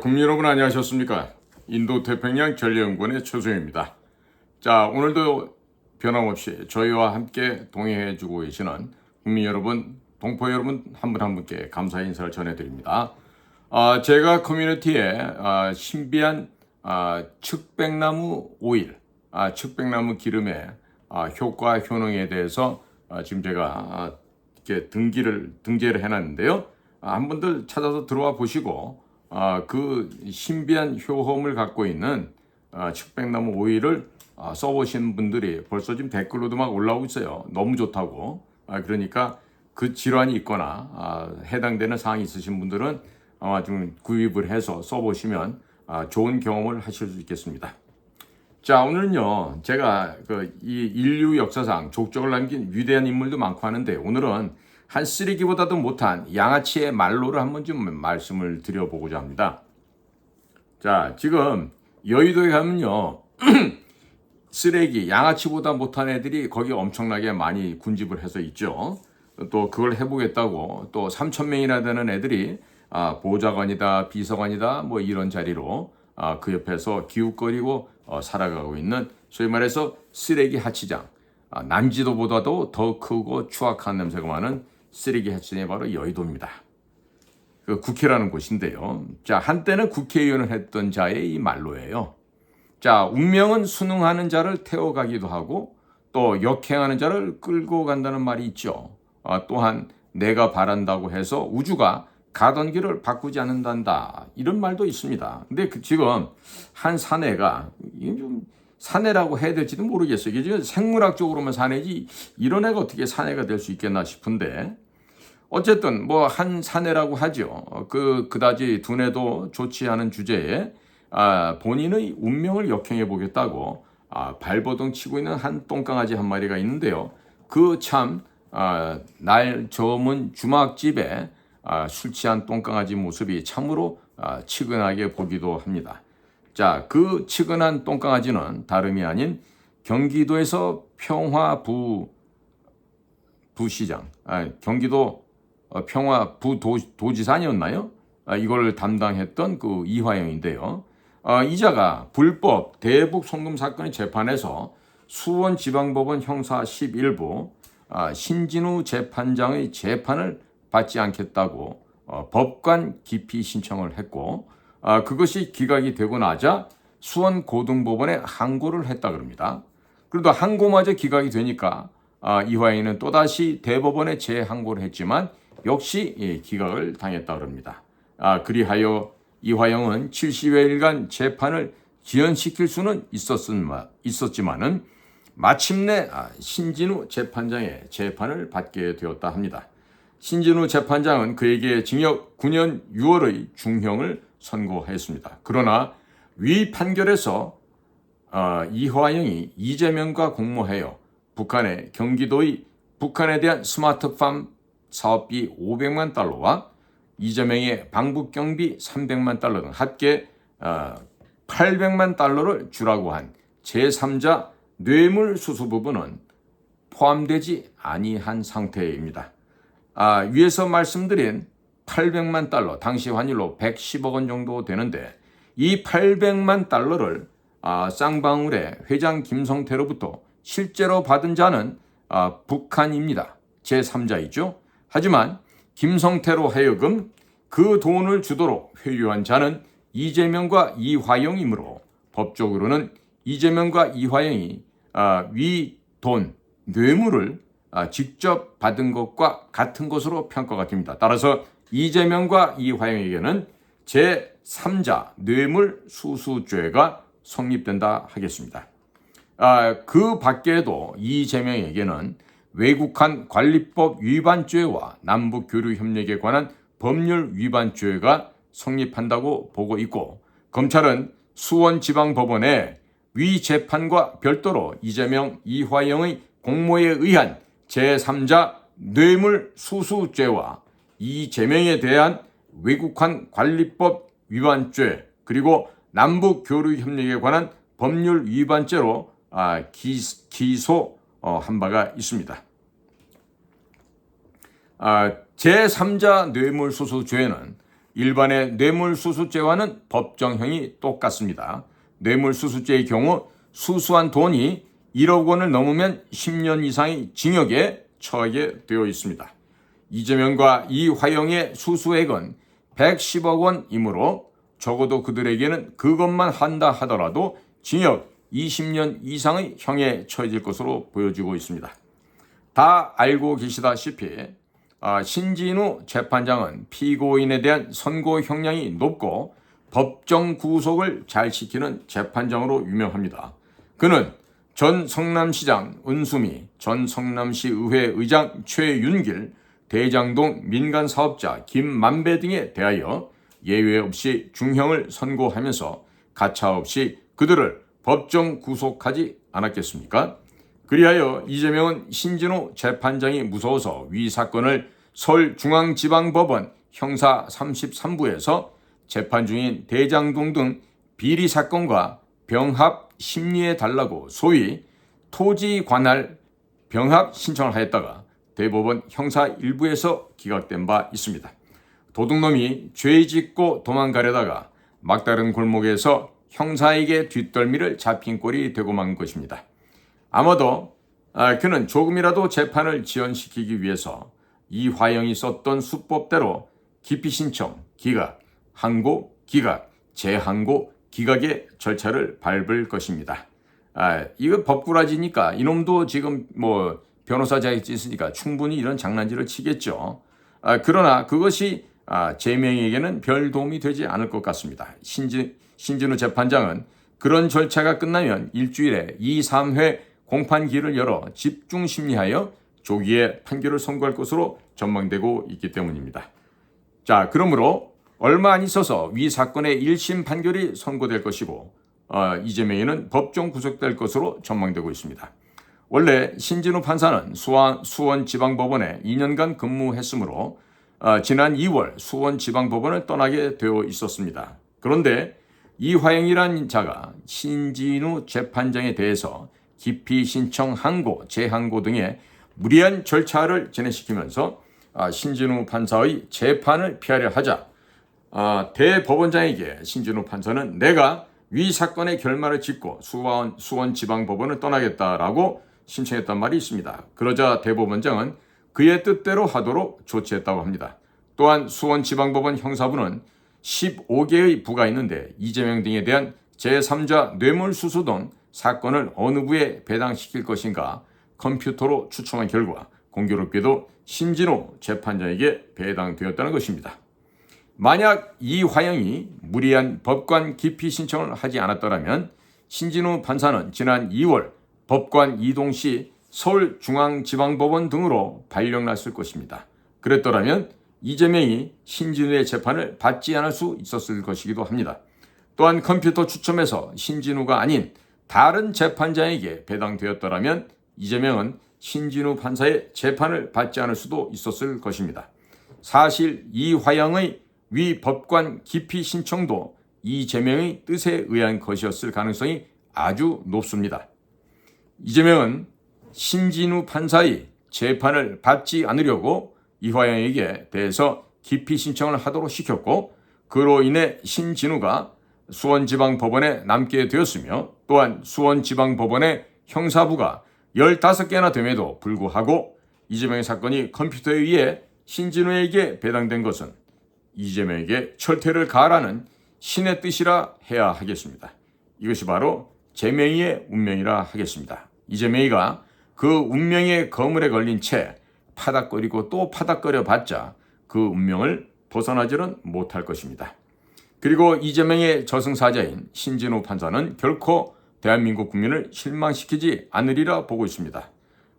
국민 여러분 안녕하셨습니까? 인도 태평양 전략연구원의 최소영입니다. 자, 오늘도 변함없이 저희와 함께 동행해주고 계시는 국민 여러분, 동포 여러분 한 분 한 분께 감사의 인사를 전해드립니다. 제가 커뮤니티에 신비한 측백나무 오일, 측백나무 기름의 효과 효능에 대해서 지금 제가 이렇게 등재를 해놨는데요. 한 분들 찾아서 들어와 보시고 그 신비한 효험을 갖고 있는 측백나무 오일을 써보신 분들이 벌써 지금 댓글로도 막 올라오고 있어요. 너무 좋다고. 그러니까 그 질환이 있거나 해당되는 사항이 있으신 분들은 아마 좀 구입을 해서 써보시면 좋은 경험을 하실 수 있겠습니다. 자, 오늘은요, 제가 이 인류 역사상 족적을 남긴 위대한 인물도 많고 하는데, 오늘은 한 쓰레기보다도 못한 양아치의 말로를 한번 좀 말씀을 드려보고자 합니다. 자, 지금 여의도에 가면요, 쓰레기, 양아치보다 못한 애들이 거기 엄청나게 많이 군집을 해서 있죠. 또 그걸 해보겠다고 또 3,000명이나 되는 애들이 보좌관이다, 비서관이다, 뭐 이런 자리로 그 옆에서 기웃거리고 살아가고 있는 소위 말해서 쓰레기 하치장, 난지도보다도 더 크고 추악한 냄새가 많은 쓰레기 하치장이 바로 여의도입니다. 그 국회라는 곳인데요. 자, 한때는 국회의원을 했던 자의 이 말로예요. 자, 운명은 순응하는 자를 태워가기도 하고 또 역행하는 자를 끌고 간다는 말이 있죠. 또한 내가 바란다고 해서 우주가 가던 길을 바꾸지 않는단다. 이런 말도 있습니다. 근데 지금 한 사내가, 이게 좀 사내라고 해야 될지도 모르겠어요. 이게 지금 생물학적으로만 사내지, 이런 애가 어떻게 사내가 될 수 있겠나 싶은데, 어쨌든 뭐 한 사내라고 하죠. 그다지 두뇌도 좋지 않은 주제에 본인의 운명을 역행해 보겠다고 발버둥 치고 있는 한 똥강아지 한 마리가 있는데요. 그 참 날 저문 주막집에 술 취한 똥강아지 모습이 참으로 치근하게 보기도 합니다. 자, 그 치근한 똥강아지는 다름이 아닌 경기도에서 부시장, 경기도 평화부도지사 아니었나요? 이걸 담당했던 그 이화영인데요. 이자가 불법 대북 송금 사건의 재판에서 수원지방법원 형사 11부 신진우 재판장의 재판을 받지 않겠다고 법관 기피 신청을 했고 그것이 기각이 되고 나자 수원고등법원에 항고를 했다 그럽니다. 그래도 항고마저 기각이 되니까 이화영은 또다시 대법원에 재항고를 했지만 역시 기각을 당했다 그럽니다. 그리하여 이화영은 70여일간 재판을 지연시킬 수는 있었지만은 마침내 신진우 재판장의 재판을 받게 되었다 합니다. 신진우 재판장은 그에게 징역 9년 6월의 중형을 선고했습니다. 그러나 위 판결에서 이화영이 이재명과 공모하여 북한에 대한 스마트팜 사업비 500만 달러와 이재명의 방북경비 300만 달러 등 합계 800만 달러를 주라고 한 제3자 뇌물수수 부분은 포함되지 아니한 상태입니다. 위에서 말씀드린 800만 달러, 당시 환율로 110억 원 정도 되는데 이 800만 달러를 쌍방울의 회장 김성태로부터 실제로 받은 자는 북한입니다. 제3자이죠. 하지만 김성태로 하여금 그 돈을 주도록 회유한 자는 이재명과 이화영이므로 법적으로는 이재명과 이화영이 위 돈, 뇌물을 직접 받은 것과 같은 것으로 평가가 됩니다. 따라서 이재명과 이화영에게는 제3자 뇌물 수수죄가 성립된다 하겠습니다. 그 밖에도 이재명에게는 외국한 관리법 위반죄와 남북교류협력에 관한 법률 위반죄가 성립한다고 보고 있고 검찰은 수원지방법원에 위 재판과 별도로 이재명, 이화영의 공모에 의한 제3자 뇌물 수수죄와 이재명에 대한 외국한 관리법 위반죄 그리고 남북교류협력에 관한 법률 위반죄로 기소한 바가 있습니다. 제3자 뇌물수수죄는 일반의 뇌물수수죄와는 법정형이 똑같습니다. 뇌물수수죄의 경우 수수한 돈이 1억 원을 넘으면 10년 이상의 징역에 처하게 되어 있습니다. 이재명과 이화영의 수수액은 110억 원이므로 적어도 그들에게는 그것만 한다 하더라도 징역 20년 이상의 형에 처해질 것으로 보여지고 있습니다. 다 알고 계시다시피 신진우 재판장은 피고인에 대한 선고 형량이 높고 법정 구속을 잘 시키는 재판장으로 유명합니다. 그는 전 성남시장 은수미, 전 성남시 의회 의장 최윤길, 대장동 민간사업자 김만배 등에 대하여 예외 없이 중형을 선고하면서 가차없이 그들을 법정 구속하지 않았겠습니까? 그리하여 이재명은 신진우 재판장이 무서워서 위 사건을 서울중앙지방법원 형사 33부에서 재판 중인 대장동 등 비리 사건과 병합 심리해달라고 소위 토지 관할 병합 신청을 하였다가 대법원 형사 1부에서 기각된 바 있습니다. 도둑놈이 죄 짓고 도망가려다가 막다른 골목에서 형사에게 뒷덜미를 잡힌 꼴이 되고 만 것입니다. 아마도 그는 조금이라도 재판을 지연시키기 위해서 이화영이 썼던 수법대로 기피 신청, 기각, 항고, 기각, 재항고, 기각의 절차를 밟을 것입니다. 이거 법꾸라지니까 이놈도 지금 변호사 자격증 있으니까 충분히 이런 장난질을 치겠죠. 그러나 그것이 재명에게는 별 도움이 되지 않을 것 같습니다. 신진우 재판장은 그런 절차가 끝나면 일주일에 2, 3회 공판기를 열어 집중 심리하여 조기에 판결을 선고할 것으로 전망되고 있기 때문입니다. 자, 그러므로 얼마 안 있어서 위 사건의 1심 판결이 선고될 것이고 이재명에는 법정 구속될 것으로 전망되고 있습니다. 원래 신진우 판사는 수원지방법원에 2년간 근무했으므로 지난 2월 수원지방법원을 떠나게 되어 있었습니다. 그런데 이화영이라는 자가 신진우 재판장에 대해서 기피 신청 항고, 재항고 등의 무리한 절차를 진행시키면서 신진우 판사의 재판을 피하려 하자 대법원장에게 신진우 판사는 내가 위 사건의 결말을 짓고 수원지방법원을 떠나겠다라고 신청했단 말이 있습니다. 그러자 대법원장은 그의 뜻대로 하도록 조치했다고 합니다. 또한 수원지방법원 형사부는 15개의 부가 있는데 이재명 등에 대한 제3자 뇌물수수 등 사건을 어느 부에 배당시킬 것인가 컴퓨터로 추첨한 결과 공교롭게도 신진우 재판장에게 배당되었다는 것입니다. 만약 이화영이 무리한 법관 기피 신청을 하지 않았더라면 신진우 판사는 지난 2월 법관 이동 시 서울중앙지방법원 등으로 발령났을 것입니다. 그랬더라면 이재명이 신진우의 재판을 받지 않을 수 있었을 것이기도 합니다. 또한 컴퓨터 추첨에서 신진우가 아닌 다른 재판장에게 배당되었더라면 이재명은 신진우 판사의 재판을 받지 않을 수도 있었을 것입니다. 사실 이화영의 위 법관 기피 신청도 이재명의 뜻에 의한 것이었을 가능성이 아주 높습니다. 이재명은 신진우 판사의 재판을 받지 않으려고 이화영에게 대해서 기피 신청을 하도록 시켰고 그로 인해 신진우가 수원지방법원에 남게 되었으며 또한 수원지방법원의 형사부가 15개나 됨에도 불구하고 이재명의 사건이 컴퓨터에 의해 신진우에게 배당된 것은 이재명에게 철퇴를 가하라는 신의 뜻이라 해야 하겠습니다. 이것이 바로 재명이의 운명이라 하겠습니다. 이재명이가 그 운명의 거물에 걸린 채 파닥거리고 또 파닥거려 봤자 그 운명을 벗어나지는 못할 것입니다. 그리고 이재명의 저승사자인 신진우 판사는 결코 대한민국 국민을 실망시키지 않으리라 보고 있습니다.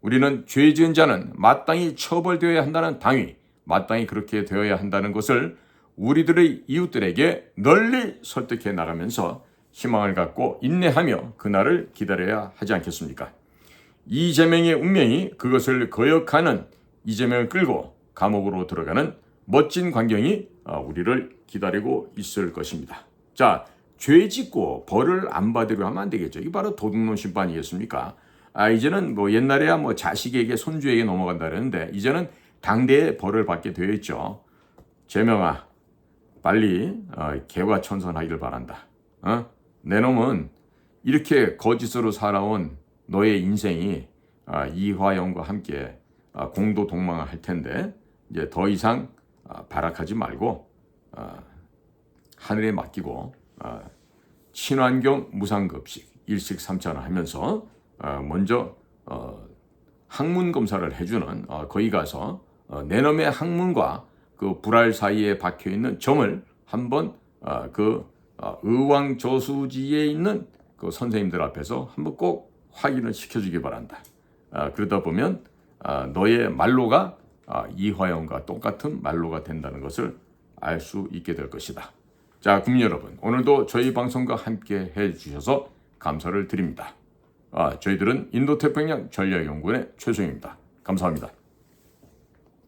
우리는 죄 지은 자는 마땅히 처벌되어야 한다는 당위, 마땅히 그렇게 되어야 한다는 것을 우리들의 이웃들에게 널리 설득해 나가면서 희망을 갖고 인내하며 그날을 기다려야 하지 않겠습니까? 이재명의 운명이 그것을 거역하는 이재명을 끌고 감옥으로 들어가는 멋진 광경이 우리를 기다리고 있을 것입니다. 자, 죄 짓고 벌을 안 받으려 하면 안 되겠죠. 이게 바로 도둑놈 심판이겠습니까? 이제는 옛날에야 자식에게 손주에게 넘어간다 그랬는데 이제는 당대에 벌을 받게 되어 있죠. 재명아, 빨리 개과천선하기를 바란다. 내 놈은 이렇게 거짓으로 살아온 너의 인생이 이화영과 함께 공도 동망을 할 텐데 이제 더 이상 발악하지 말고 하늘에 맡기고 친환경 무상급식 일식삼찬을 하면서 먼저 항문 검사를 해주는 거기 가서 내 놈의 항문과 그 불알 사이에 박혀 있는 점을 한번 의왕저수지에 있는 그 선생님들 앞에서 한번 꼭 확인을 시켜주기 바란다. 그러다 보면 너의 말로가 이화영과 똑같은 말로가 된다는 것을 알 수 있게 될 것이다. 자, 국민 여러분, 오늘도 저희 방송과 함께 해주셔서 감사를 드립니다. 저희들은 인도태평양 전략연구원의 최소영입니다. 감사합니다.